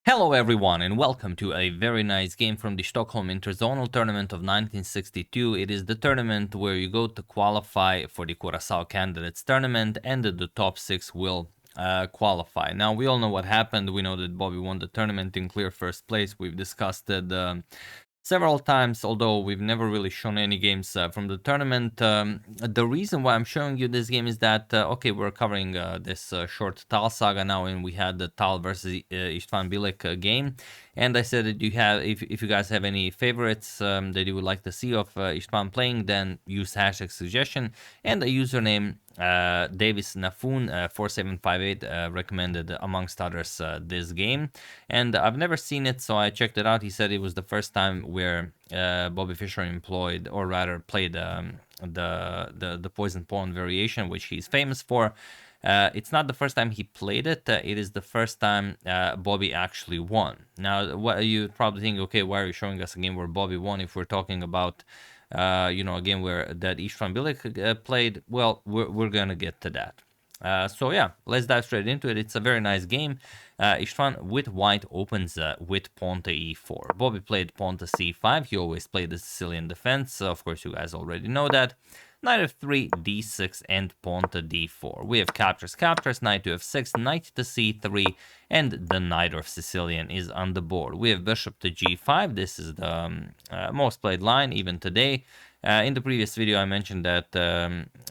Hello everyone and welcome to a very nice game from the Stockholm Interzonal tournament of 1962. It is the tournament where you go to qualify for the Curaçao Candidates tournament and the top 6 will qualify. Now we all know what happened. We know that Bobby won the tournament in clear first place. We've discussed it several times, although we've never really shown any games from the tournament. The reason why I'm showing you this game is that, okay, we're covering this short Tal saga now, and we had the Tal versus Istvan Bilek game, and I said that you have, if you guys have any favorites that you would like to see of Istvan playing, then use hashtag suggestion, and the username Davis Nafun 4758 recommended amongst others this game, and I've never seen it, so I checked it out. He said it was the first time where Bobby Fischer employed, or rather played the poison pawn variation, which he's famous for. It's not the first time he played it. It is the first time Bobby actually won. Now, what you probably think, okay, why are you showing us a game where Bobby won if we're talking about a game where that Istvan Bilek played? Well, we're gonna get to that. So yeah, let's dive straight into it. It's a very nice game. Istvan with white opens with pawn to e4. Bobby played pawn to c5. He always played the Sicilian defense. Of course, you guys already know that. Knight f3, d6, and pawn to d4. We have captures, knight to f6, knight to c3, and the Najdorf Sicilian is on the board. We have bishop to g5. This is the most played line even today. In the previous video, I mentioned that,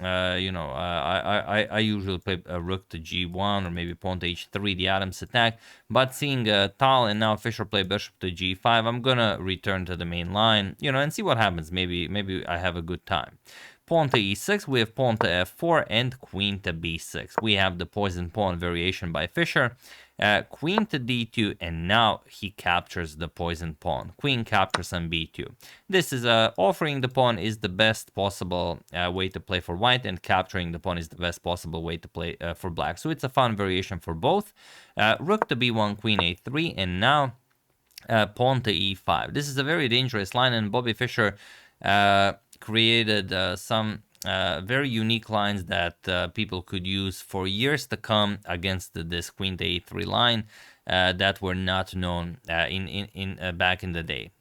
I usually play a rook to g1 or maybe pawn to h3, the Adams attack. But seeing Tal and now Fischer play bishop to g5, I'm gonna return to the main line, and see what happens. Maybe I have a good time. Pawn to e6, we have pawn to f4 and queen to b6. We have the poison pawn variation by Fischer. Queen to d2, and now he captures the poison pawn. Queen captures on b2. This is offering the pawn is the best possible way to play for white, and capturing the pawn is the best possible way to play for black. So it's a fun variation for both. Rook to b1, queen a3, and now pawn to e5. This is a very dangerous line, and Bobby Fischer created some very unique lines that people could use for years to come against this queen to a3 line that were not known back in the day.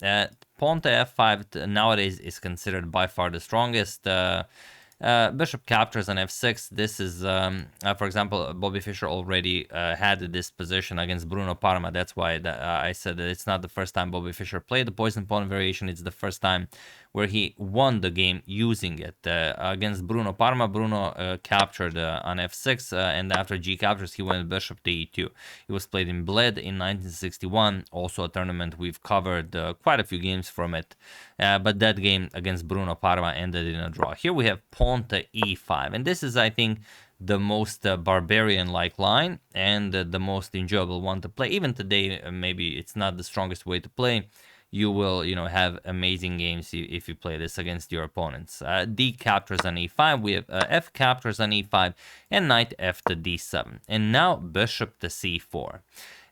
Pawn to f5 nowadays is considered by far the strongest. Bishop captures on f6. This is, for example, Bobby Fischer already had this position against Bruno Parma. That's why I said that it's not the first time Bobby Fischer played the poison pawn variation. It's the first time where he won the game using it. Against Bruno Parma, Bruno captured on f6, and after g captures, he went bishop to e2. It was played in Bled in 1961, also a tournament we've covered quite a few games from it, but that game against Bruno Parma ended in a draw. Here we have pawn to e5, and this is, I think, the most barbarian-like line and the most enjoyable one to play. Even today, maybe it's not the strongest way to play. You will, have amazing games if you play this against your opponents. D captures on e5. We have f captures on e5 and knight f to d7. And now bishop to c4.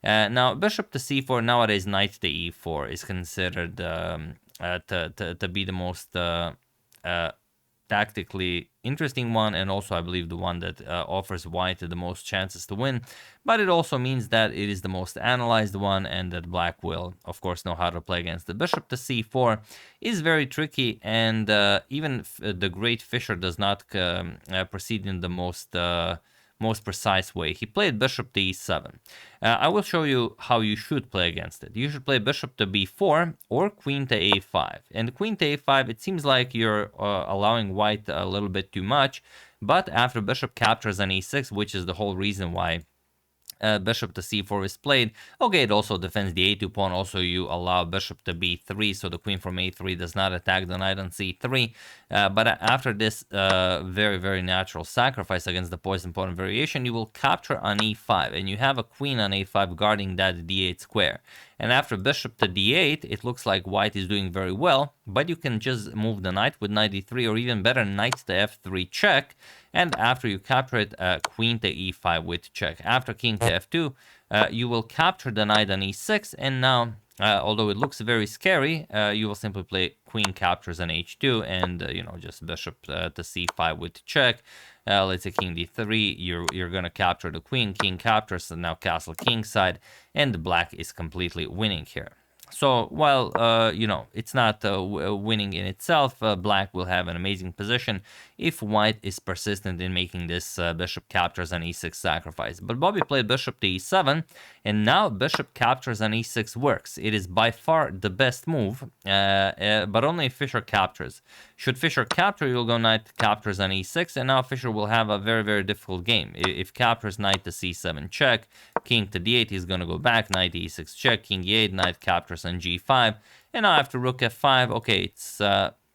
Now bishop to c4, nowadays knight to e4 is considered to be the most tactically interesting one, and also I believe the one that offers white the most chances to win. But it also means that it is the most analyzed one, and that black will, of course, know how to play against. The bishop to c4 is very tricky, and even the great Fischer does not proceed in the most precise way. He played bishop to e7. I will show you how you should play against it. You should play bishop to b4 or queen to a5. And queen to a5, it seems like you're allowing white a little bit too much, but after bishop captures on e6, which is the whole reason why bishop to c4 is played. Okay, it also defends the a2 pawn. Also, you allow bishop to b3, so the queen from a3 does not attack the knight on c3. But after this very, very natural sacrifice against the poison pawn variation, you will capture on e5, and you have a queen on a5 guarding that d8 square. And after bishop to d8, it looks like white is doing very well, but you can just move the knight with knight d3, or even better, knight to f3 check. And after you capture it, queen to e5 with check. After king to f2, you will capture the knight on e6, and now, although it looks very scary, you will simply play queen captures on h2, and just bishop to c5 with check. let's say king d3, you're gonna capture the queen, king captures, and now castle king side, and black is completely winning here. So while you know, it's not winning in itself, black will have an amazing position if white is persistent in making this bishop captures an e6 sacrifice. But Bobby played bishop to e7, and now bishop captures an e6 works. It is by far the best move, but only if Fischer captures. Should Fischer capture, you'll go knight captures an e6, and now Fischer will have a very, very difficult game. If captures, knight to c7 check, king to d8, he's going to go back, knight e6 check, king e8, knight captures on g5, and now after rook f5, okay, it's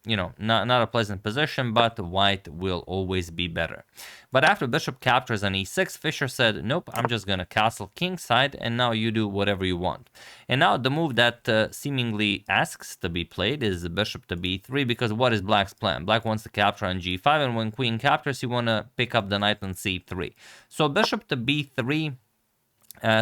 you know, not a pleasant position, but white will always be better. But after bishop captures on e6, Fischer said, nope, I'm just going to castle king side, and now you do whatever you want. And now the move that seemingly asks to be played is bishop to b3, because what is black's plan? Black wants to capture on g5, and when queen captures, you want to pick up the knight on c3. So bishop to b3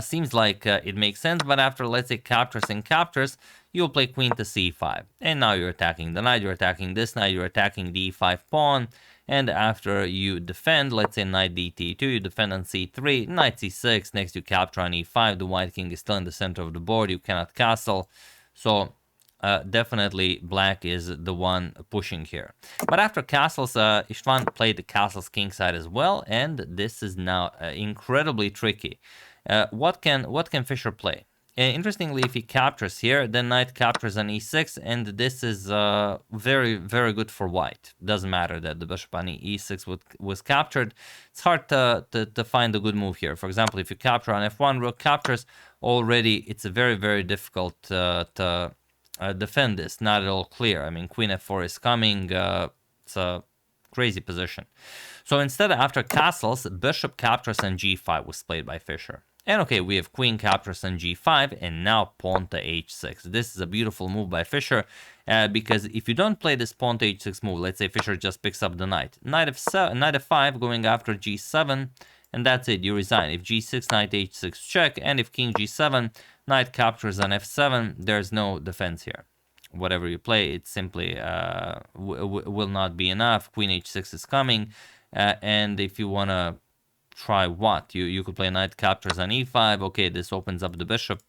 seems like it makes sense, but after, let's say, captures and captures, you'll play queen to c5. And now you're attacking the knight, you're attacking this knight, you're attacking the e5 pawn. And after you defend, let's say knight dt2, you defend on c3, knight c6, next you capture on e5, the white king is still in the center of the board, you cannot castle. So definitely black is the one pushing here. But after castles, Istvan played the castles king side as well, and this is now incredibly tricky. What can Fischer play? Interestingly, if he captures here, then knight captures on e6, and this is very, very good for white. Doesn't matter that the bishop on e6 was captured. It's hard to find a good move here. For example, if you capture on f1, rook captures, already it's very, very difficult to defend this. Not at all clear. I mean, queen f4 is coming. It's a crazy position. So instead, after castles, bishop captures on g5 was played by Fischer. And okay, we have queen captures on g5, and now pawn to h6. This is a beautiful move by Fischer, because if you don't play this pawn to h6 move, let's say Fischer just picks up the knight. Knight f5 going after g7, and that's it, you resign. If g6, knight h6 check, and if king g7, knight captures on f7, there's no defense here. Whatever you play, it simply will not be enough. Queen h6 is coming, and if you want to try what? You could play knight captures on e5. Okay, this opens up the bishop.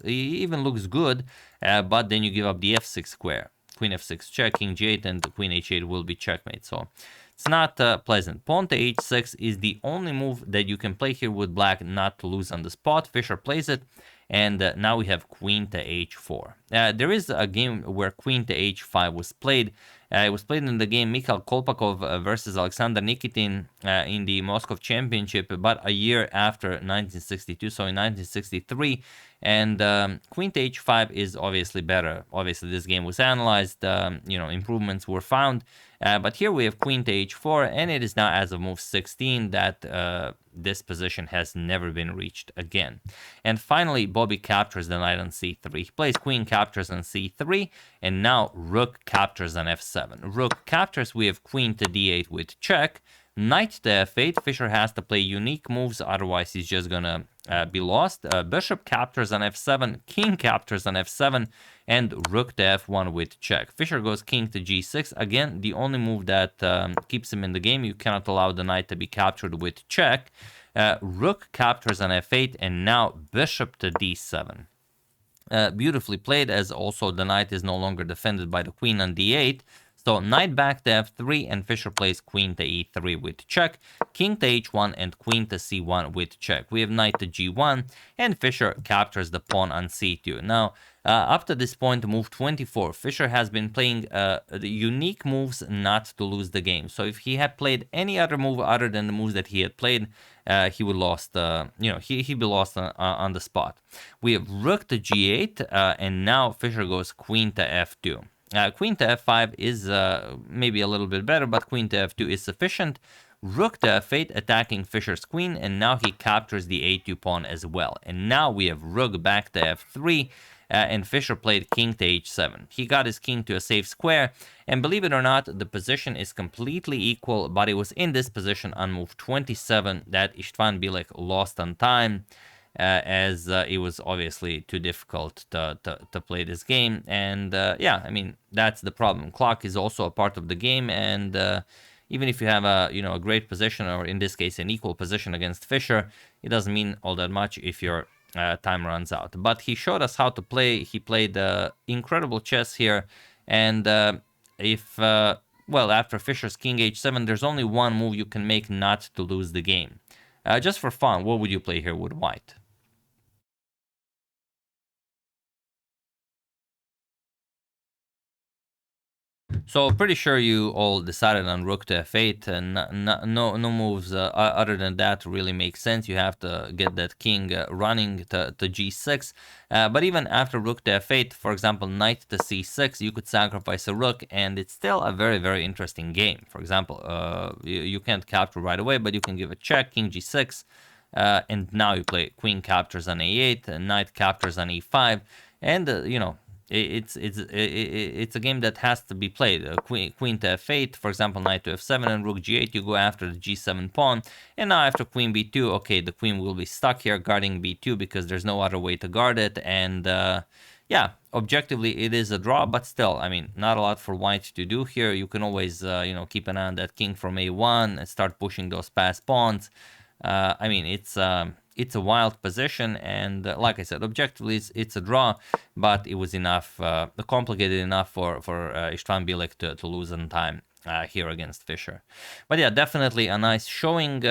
Even looks good, but then you give up the f6 square. Queen f6 check, king g8, and queen h8 will be checkmate. So it's not pleasant. Pawn to h6 is the only move that you can play here with black not to lose on the spot. Fischer plays it, and now we have queen to h4. There is a game where queen to h5 was played. It was played in the game Mikhail Kolpakov versus Alexander Nikitin in the Moscow Championship, but a year after 1962, so in 1963. And queen to h5 is obviously better. Obviously, this game was analyzed. You know, improvements were found. But here we have queen to h4, and it is now as of move 16 that this position has never been reached again. And finally, Bobby captures the knight on c3. He plays queen captures on c3, and now rook captures on f7. Rook captures, we have queen to d8 with check. Knight to f8, Fischer has to play unique moves, otherwise he's just gonna be lost. Bishop captures on f7, king captures on f7, and rook to f1 with check. Fischer goes king to g6. Again, the only move that keeps him in the game. You cannot allow the knight to be captured with check. Rook captures on f8, and now bishop to d7. Beautifully played, as also the knight is no longer defended by the queen on d8. So knight back to f3, and Fischer plays queen to e3 with check, king to h1, and queen to c1 with check. We have knight to g1, and Fischer captures the pawn on c2. Now, up to this point, move 24, Fischer has been playing the unique moves not to lose the game. So if he had played any other move other than the moves that he had played, he would lost. He'd be lost on the spot. We have rook to g8, and now Fischer goes queen to f2. Queen to f5 is maybe a little bit better, but queen to f2 is sufficient. Rook to f8 attacking Fischer's queen, and now he captures the a2 pawn as well. And now we have rook back to f3, and Fischer played king to h7. He got his king to a safe square, and believe it or not, the position is completely equal, but it was in this position on move 27 that Istvan Bilek lost on time. As it was obviously too difficult to play this game. And yeah, I mean, that's the problem. Clock is also a part of the game, and even if you have a a great position, or in this case an equal position against Fischer, it doesn't mean all that much if your time runs out. But he showed us how to play. He played incredible chess here, and if well, after Fischer's king h7, there's only one move you can make not to lose the game. Just for fun, what would you play here with white? So pretty sure you all decided on rook to f8, and no moves other than that really make sense. You have to get that king running to g6. But even after rook to f8, for example, knight to c6, you could sacrifice a rook, and it's still a very, very interesting game. For example, you can't capture right away, but you can give a check, king g6, and now you play queen captures on a8, and knight captures on e5, and it's a game that has to be played. Queen to f8, for example, knight to f7 and rook g8, you go after the g7 pawn, and now after queen b2, okay, the queen will be stuck here guarding b2 because there's no other way to guard it, and yeah, objectively it is a draw, but still, I mean, not a lot for white to do here. You can always keep an eye on that king from a1 and start pushing those passed pawns. I mean, it's a wild position, and like I said, objectively it's a draw, but it was enough, complicated enough for Istvan Bilek to lose in time here against Fischer. But yeah, definitely a nice showing.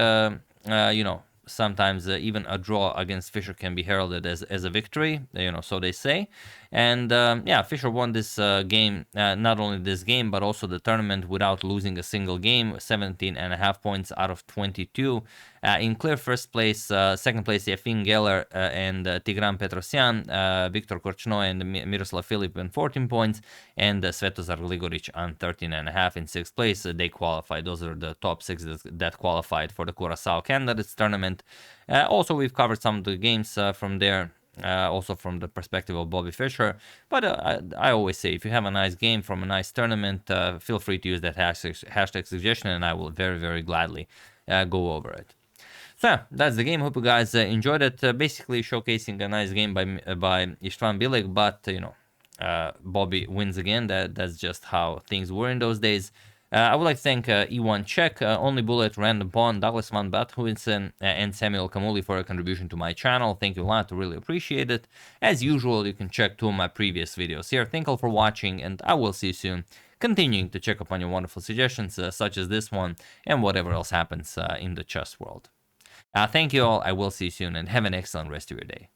Sometimes even a draw against Fischer can be heralded as a victory, so they say. And yeah, Fischer won this game, not only this game, but also the tournament without losing a single game, 17.5 points out of 22. In clear first place, second place, Yefim Geller and Tigran Petrosyan, Viktor Korchnoi and Miroslav Filip on 14 points, and Svetozar Gligoric on 13.5 in sixth place. They qualified. Those are the top six that qualified for the Curaçao Candidates Tournament. Also, we've covered some of the games from there. Also from the perspective of Bobby Fischer. But I always say, if you have a nice game from a nice tournament, feel free to use that hashtag suggestion, and I will very, very gladly go over it. So yeah, that's the game. Hope you guys enjoyed it. Basically showcasing a nice game by Istvan Bilek, but Bobby wins again. That's just how things were in those days. I would like to thank E1 Czech, Only Bullet, Random Pawn, Douglas Van Bathuinsen, and Samuel Kamuli for a contribution to my channel. Thank you a lot, really appreciate it. As usual, you can check two of my previous videos here. Thank you all for watching, and I will see you soon, continuing to check up on your wonderful suggestions, such as this one, and whatever else happens in the chess world. Thank you all, I will see you soon, and have an excellent rest of your day.